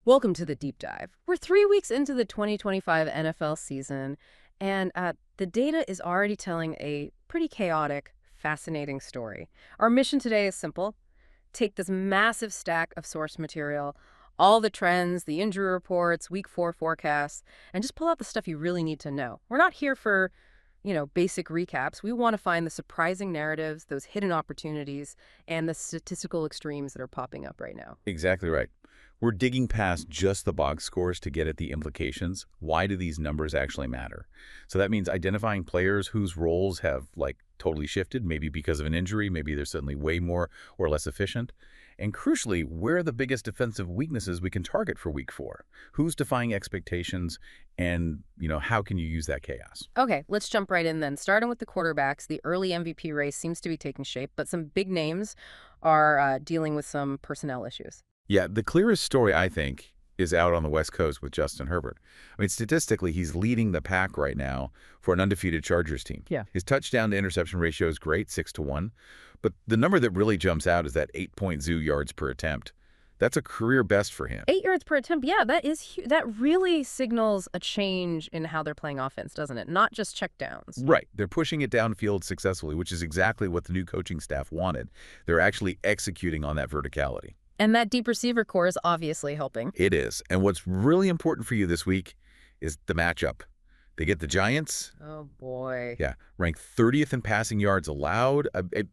Welcome to the deep dive. We're 3 weeks into the 2025 NFL season, and the data is already telling a pretty chaotic, fascinating story. Our mission today is simple. Take this massive stack of source material, all the trends, the injury reports, week 4 forecasts, and just pull out the stuff you really need to know. We're not here for, basic recaps. We want to find the surprising narratives, those hidden opportunities, and the statistical extremes that are popping up right now. Exactly right. We're digging past just the box scores to get at the implications. Why do these numbers actually matter? So that means identifying players whose roles have totally shifted, maybe because of an injury, maybe they're suddenly way more or less efficient. And crucially, where are the biggest defensive weaknesses we can target for week 4? Who's defying expectations and, how can you use that chaos? Okay, let's jump right in then. Starting with the quarterbacks, the early MVP race seems to be taking shape, but some big names are dealing with some personnel issues. Yeah, the clearest story, I think, is out on the West Coast with Justin Herbert. I mean, statistically, he's leading the pack right now for an undefeated Chargers team. Yeah. His touchdown to interception ratio is great, 6-1. But the number that really jumps out is that 8.2 yards per attempt. That's a career best for him. 8 yards per attempt, yeah, that is huge. That really signals a change in how they're playing offense, doesn't it? Not just checkdowns. Right. They're pushing it downfield successfully, which is exactly what the new coaching staff wanted. They're actually executing on that verticality. And that deep receiver core is obviously helping. It is. And what's really important for you this week is the matchup. They get the Giants. Oh, boy. Yeah, ranked 30th in passing yards allowed.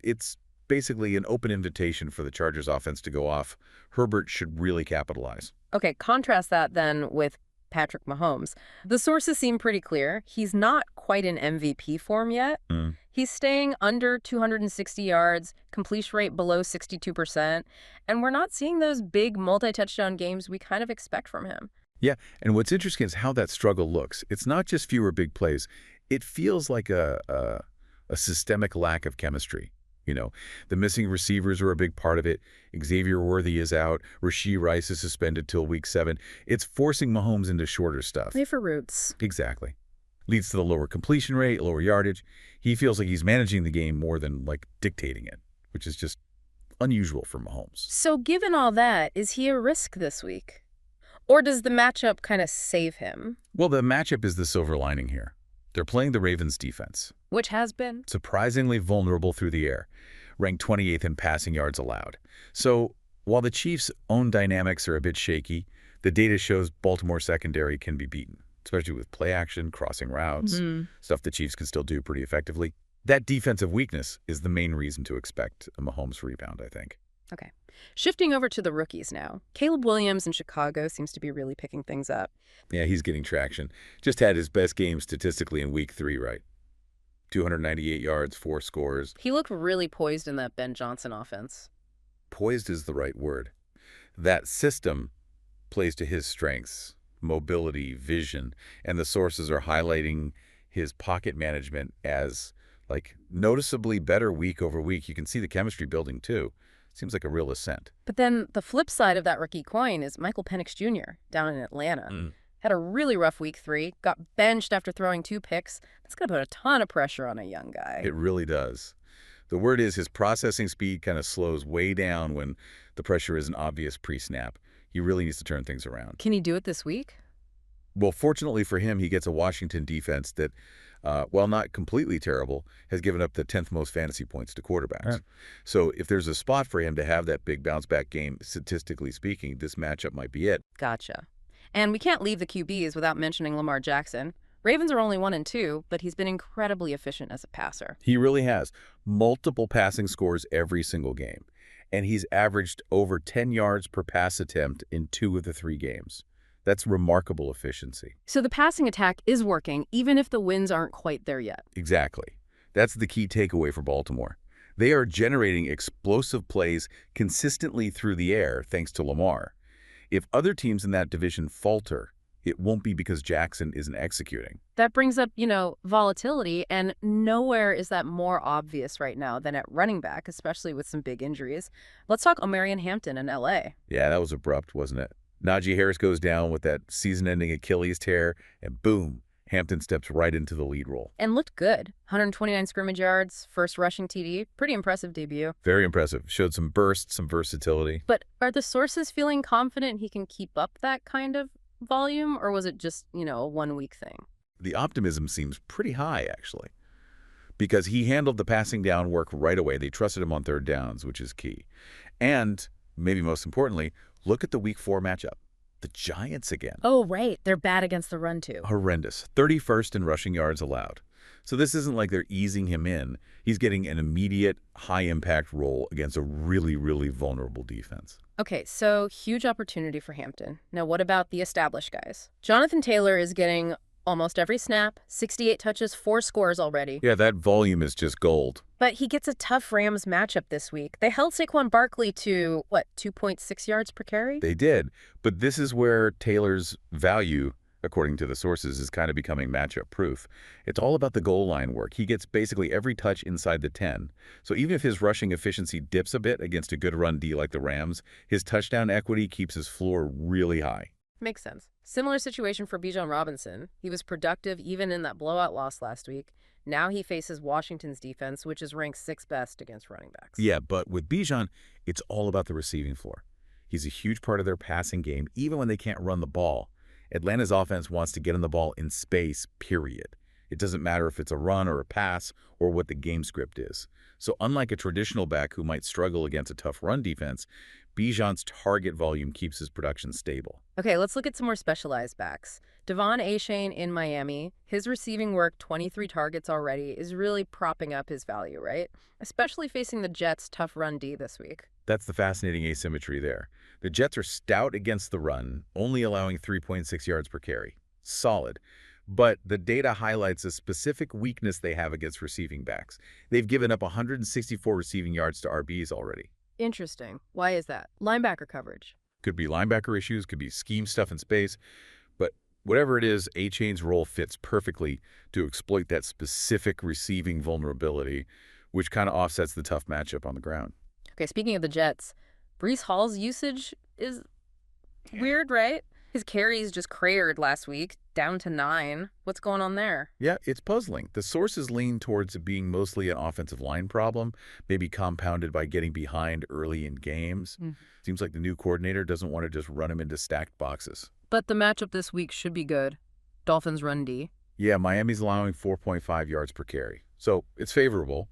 It's basically an open invitation for the Chargers offense to go off. Herbert should really capitalize. Okay, contrast that then with Patrick Mahomes. The sources seem pretty clear. He's not quite in MVP form yet. He's staying under 260 yards, completion rate below 62%, and we're not seeing those big multi-touchdown games we kind of expect from him. Yeah, and what's interesting is how that struggle looks. It's not just fewer big plays. It feels like a systemic lack of chemistry. The missing receivers are a big part of it. Xavier Worthy is out. Rashee Rice is suspended till week 7. It's forcing Mahomes into shorter stuff. Play for roots. Exactly. Leads to the lower completion rate, lower yardage. He feels like he's managing the game more than dictating it, which is just unusual for Mahomes. So given all that, is he a risk this week? Or does the matchup kind of save him? Well, the matchup is the silver lining here. They're playing the Ravens' defense. Which has been? Surprisingly vulnerable through the air, ranked 28th in passing yards allowed. So while the Chiefs' own dynamics are a bit shaky, the data shows Baltimore secondary can be beaten, especially with play action, crossing routes, stuff the Chiefs can still do pretty effectively. That defensive weakness is the main reason to expect a Mahomes rebound, I think. Okay. Shifting over to the rookies now. Caleb Williams in Chicago seems to be really picking things up. Yeah, he's getting traction. Just had his best game statistically in week 3, right? 298 yards, 4 scores. He looked really poised in that Ben Johnson offense. Poised is the right word. That system plays to his strengths, mobility, vision, and the sources are highlighting his pocket management as noticeably better week over week. You can see the chemistry building too. Seems like a real ascent. But then the flip side of that rookie coin is Michael Penix Jr. down in Atlanta. Had a really rough week 3, got benched after throwing 2 picks. That's going to put a ton of pressure on a young guy. It really does. The word is his processing speed kind of slows way down when the pressure isn't obvious pre-snap. He really needs to turn things around. Can he do it this week? Well, fortunately for him, he gets a Washington defense that, while not completely terrible, has given up the 10th most fantasy points to quarterbacks. Right. So if there's a spot for him to have that big bounce-back game, statistically speaking, this matchup might be it. Gotcha. And we can't leave the QBs without mentioning Lamar Jackson. Ravens are only 1-2, but he's been incredibly efficient as a passer. He really has. Multiple passing scores every single game. And he's averaged over 10 yards per pass attempt in 2 of the 3 games. That's remarkable efficiency. So the passing attack is working, even if the wins aren't quite there yet. Exactly. That's the key takeaway for Baltimore. They are generating explosive plays consistently through the air thanks to Lamar. If other teams in that division falter, it won't be because Jackson isn't executing. That brings up, volatility, and nowhere is that more obvious right now than at running back, especially with some big injuries. Let's talk Omarion Hampton in L.A. Yeah, that was abrupt, wasn't it? Najee Harris goes down with that season-ending Achilles tear, and boom, Hampton steps right into the lead role. And looked good. 129 scrimmage yards, first rushing TD. Pretty impressive debut. Very impressive. Showed some burst, some versatility. But are the sources feeling confident he can keep up that kind of volume, or was it just, a one-week thing? The optimism seems pretty high, actually, because he handled the passing down work right away. They trusted him on third downs, which is key. And, maybe most importantly, look at the Week 4 matchup. The Giants again. Oh, right. They're bad against the run, too. Horrendous. 31st in rushing yards allowed. So this isn't like they're easing him in. He's getting an immediate, high-impact role against a really, really vulnerable defense. Okay, so huge opportunity for Hampton. Now, what about the established guys? Jonathan Taylor is getting almost every snap, 68 touches, 4 scores already. Yeah, that volume is just gold. But he gets a tough Rams matchup this week. They held Saquon Barkley to, 2.6 yards per carry? They did. But this is where Taylor's value, according to the sources, is kind of becoming matchup proof. It's all about the goal line work. He gets basically every touch inside the 10. So even if his rushing efficiency dips a bit against a good run D like the Rams, his touchdown equity keeps his floor really high. Makes sense. Similar situation for Bijan Robinson. He was productive even in that blowout loss last week. Now he faces Washington's defense, which is ranked 6th best against running backs. Yeah, but with Bijan, it's all about the receiving floor. He's a huge part of their passing game, even when they can't run the ball. Atlanta's offense wants to get him the ball in space, period. It doesn't matter if it's a run or a pass or what the game script is. So unlike a traditional back who might struggle against a tough run defense, Bijan's target volume keeps his production stable. Okay, let's look at some more specialized backs. Devon Achane in Miami, his receiving work, 23 targets already, is really propping up his value, right? Especially facing the Jets' tough run D this week. That's the fascinating asymmetry there. The Jets are stout against the run, only allowing 3.6 yards per carry. Solid. But the data highlights a specific weakness they have against receiving backs. They've given up 164 receiving yards to RBs already. Interesting. Why is that? Linebacker coverage. Could be linebacker issues, could be scheme stuff in space. But whatever it is, Achane's role fits perfectly to exploit that specific receiving vulnerability, which kind of offsets the tough matchup on the ground. Okay, speaking of the Jets, Breece Hall's usage is weird, right? His carries just cratered last week, down to 9. What's going on there? Yeah, it's puzzling. The sources lean towards it being mostly an offensive line problem, maybe compounded by getting behind early in games. Seems like the new coordinator doesn't want to just run him into stacked boxes. But the matchup this week should be good. Dolphins run D. Yeah, Miami's allowing 4.5 yards per carry. So it's favorable.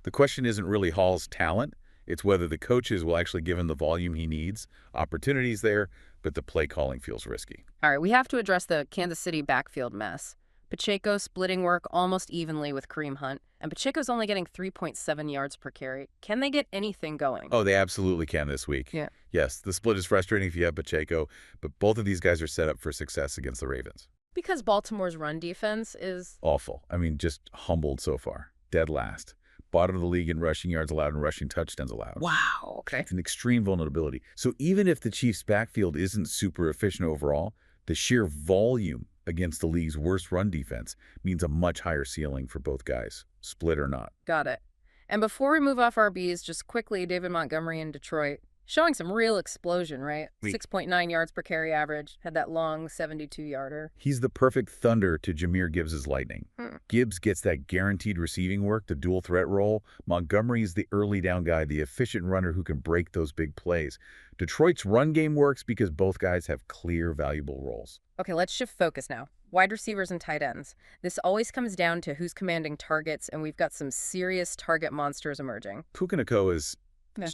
The question isn't really Hall's talent. It's whether the coaches will actually give him the volume he needs. Opportunities there, but the play calling feels risky. All right, we have to address the Kansas City backfield mess. Pacheco splitting work almost evenly with Kareem Hunt, and Pacheco's only getting 3.7 yards per carry. Can they get anything going? Oh, they absolutely can this week. Yeah. Yes, the split is frustrating if you have Pacheco, but both of these guys are set up for success against the Ravens. Because Baltimore's run defense is Awful. I mean, just humbled so far. Dead last. Bottom of the league in rushing yards allowed and rushing touchdowns allowed. wow. Okay. It's an extreme vulnerability. So even if the Chiefs' backfield isn't super efficient overall, the sheer volume against the league's worst run defense means a much higher ceiling for both guys, split or not. Got it. And before we move off RBs, just quickly, David Montgomery in Detroit. Showing some real explosion, right? 6.9 yards per carry average. Had that long 72-yarder. He's the perfect thunder to Jahmyr Gibbs' lightning. Hmm. Gibbs gets that guaranteed receiving work, the dual threat role. Montgomery's the early down guy, the efficient runner who can break those big plays. Detroit's run game works because both guys have clear, valuable roles. Okay, let's shift focus now. Wide receivers and tight ends. This always comes down to who's commanding targets, and we've got some serious target monsters emerging. Puka Nacua is Yeah.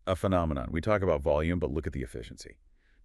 a phenomenon. We talk about volume, but look at the efficiency.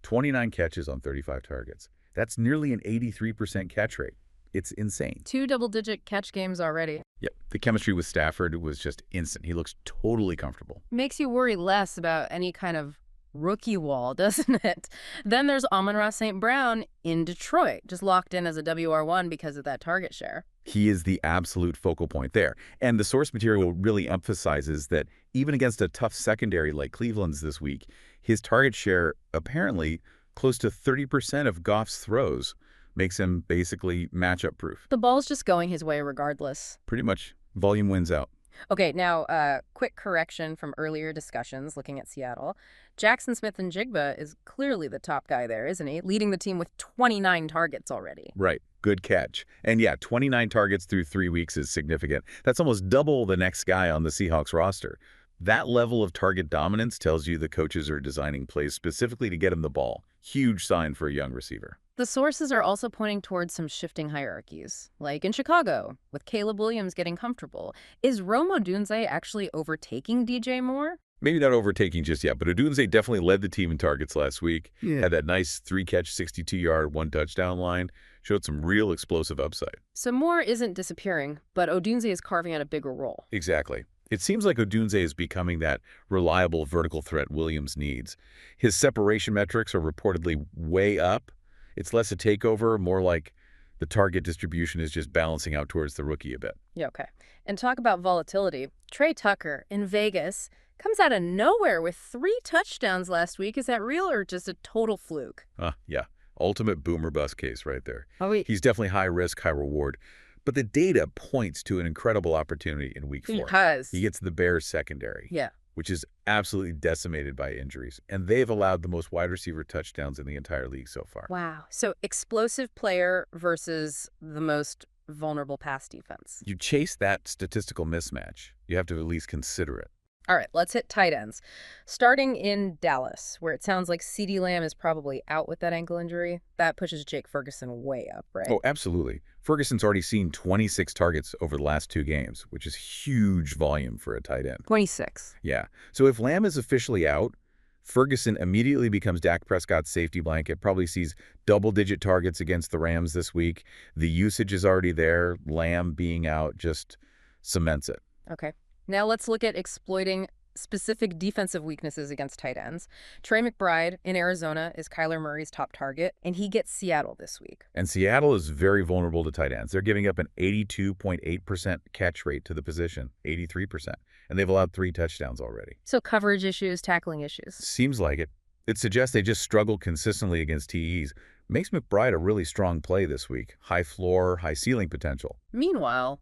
29 catches on 35 targets. That's nearly an 83% catch rate. It's insane. 2 double-digit catch games already. Yep. The chemistry with Stafford was just instant. He looks totally comfortable. Makes you worry less about any kind of rookie wall, doesn't it? Then there's Amon-Ra St. Brown in Detroit, just locked in as a WR1 because of that target share. He is the absolute focal point there. And the source material really emphasizes that even against a tough secondary like Cleveland's this week, his target share, apparently close to 30% of Goff's throws, makes him basically matchup proof. The ball's just going his way regardless. Pretty much volume wins out. Okay, now, quick correction from earlier discussions looking at Seattle. Jackson Smith and Jigba is clearly the top guy there, isn't he? Leading the team with 29 targets already. Right. Good catch. And yeah, 29 targets through 3 weeks is significant. That's almost double the next guy on the Seahawks roster. That level of target dominance tells you the coaches are designing plays specifically to get him the ball. Huge sign for a young receiver. The sources are also pointing towards some shifting hierarchies, like in Chicago, with Caleb Williams getting comfortable. Is Rome Odunze actually overtaking DJ Moore? Maybe not overtaking just yet, but Odunze definitely led the team in targets last week. Yeah. Had that nice 3-catch, 62-yard, 1-touchdown line. Showed some real explosive upside. So Moore isn't disappearing, but Odunze is carving out a bigger role. Exactly. It seems like Odunze is becoming that reliable vertical threat Williams needs. His separation metrics are reportedly way up. It's less a takeover, more like the target distribution is just balancing out towards the rookie a bit. Yeah, okay. And talk about volatility. Trey Tucker in Vegas comes out of nowhere with 3 touchdowns last week. Is that real or just a total fluke? Yeah. Ultimate boomer bust case right there. Oh, wait. He's definitely high risk, high reward. But the data points to an incredible opportunity in week 4. Because He gets the Bears secondary. Yeah. Which is absolutely decimated by injuries. And they've allowed the most wide receiver touchdowns in the entire league so far. Wow. So explosive player versus the most vulnerable pass defense. You chase that statistical mismatch, you have to at least consider it. All right, let's hit tight ends. Starting in Dallas, where it sounds like CeeDee Lamb is probably out with that ankle injury. That pushes Jake Ferguson way up, right? Oh, absolutely. Ferguson's already seen 26 targets over the last 2 games, which is huge volume for a tight end. 26. Yeah. So if Lamb is officially out, Ferguson immediately becomes Dak Prescott's safety blanket, probably sees double-digit targets against the Rams this week. The usage is already there. Lamb being out just cements it. Okay. Now let's look at exploiting specific defensive weaknesses against tight ends. Trey McBride in Arizona is Kyler Murray's top target, and he gets Seattle this week. And Seattle is very vulnerable to tight ends. They're giving up an 82.8% catch rate to the position, 83%. And they've allowed 3 touchdowns already. So coverage issues, tackling issues. Seems like it. It suggests they just struggle consistently against TEs. Makes McBride a really strong play this week. High floor, high ceiling potential. Meanwhile,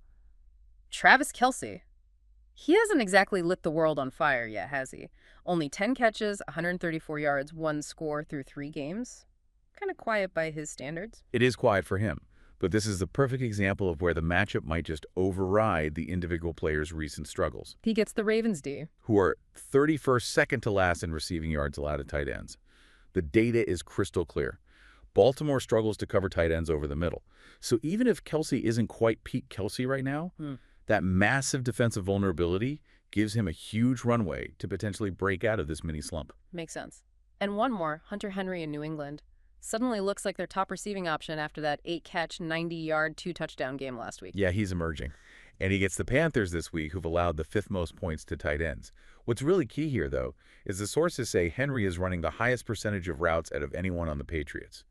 Travis Kelce. He hasn't exactly lit the world on fire yet, has he? Only 10 catches, 134 yards, 1 score through 3 games. Kind of quiet by his standards. It is quiet for him, but this is the perfect example of where the matchup might just override the individual player's recent struggles. He gets the Ravens D. Who are 31st, second to last in receiving yards allowed to tight ends. The data is crystal clear. Baltimore struggles to cover tight ends over the middle. So even if Kelce isn't quite peak Kelce right now, that massive defensive vulnerability gives him a huge runway to potentially break out of this mini slump. Makes sense. And one more, Hunter Henry in New England. Suddenly looks like their top receiving option after that 8-catch, 90-yard, 2-touchdown game last week. Yeah, he's emerging. And he gets the Panthers this week, who've allowed the 5th most points to tight ends. What's really key here, though, is the sources say Henry is running the highest percentage of routes out of anyone on the Patriots.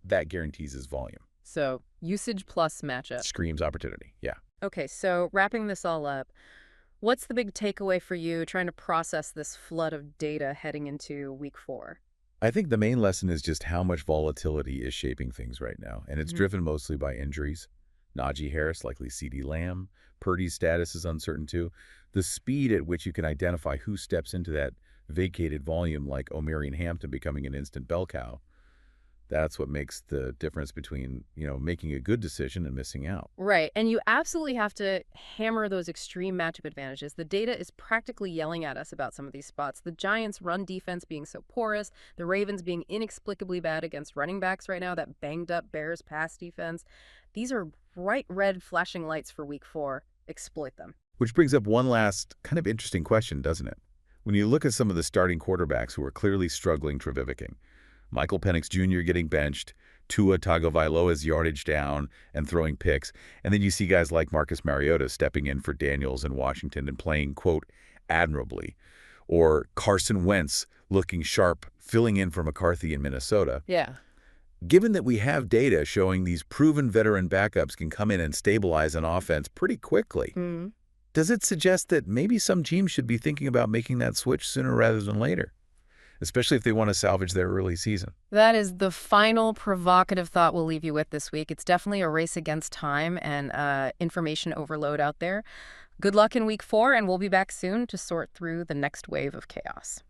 That guarantees his volume. So, usage plus matchup. Screams opportunity, yeah. Okay, so wrapping this all up, what's the big takeaway for you trying to process this flood of data heading into week 4? I think the main lesson is just how much volatility is shaping things right now, and it's driven mostly by injuries. Najee Harris, likely CeeDee Lamb. Purdy's status is uncertain too. The speed at which you can identify who steps into that vacated volume, like O'Marion Hampton becoming an instant bell cow, that's what makes the difference between, making a good decision and missing out. Right. And you absolutely have to hammer those extreme matchup advantages. The data is practically yelling at us about some of these spots. The Giants' run defense being so porous, the Ravens being inexplicably bad against running backs right now, that banged-up Bears pass defense. These are bright red flashing lights for week 4. Exploit them. Which brings up one last kind of interesting question, doesn't it? When you look at some of the starting quarterbacks who are clearly struggling Trevivicking, Michael Penix Jr. getting benched, Tua Tagovailoa's yardage down and throwing picks, and then you see guys like Marcus Mariota stepping in for Daniels in Washington and playing, quote, admirably, or Carson Wentz looking sharp, filling in for McCarthy in Minnesota. Yeah. Given that we have data showing these proven veteran backups can come in and stabilize an offense pretty quickly, does it suggest that maybe some teams should be thinking about making that switch sooner rather than later? Especially if they want to salvage their early season. That is the final provocative thought we'll leave you with this week. It's definitely a race against time and information overload out there. Good luck in week 4, and we'll be back soon to sort through the next wave of chaos.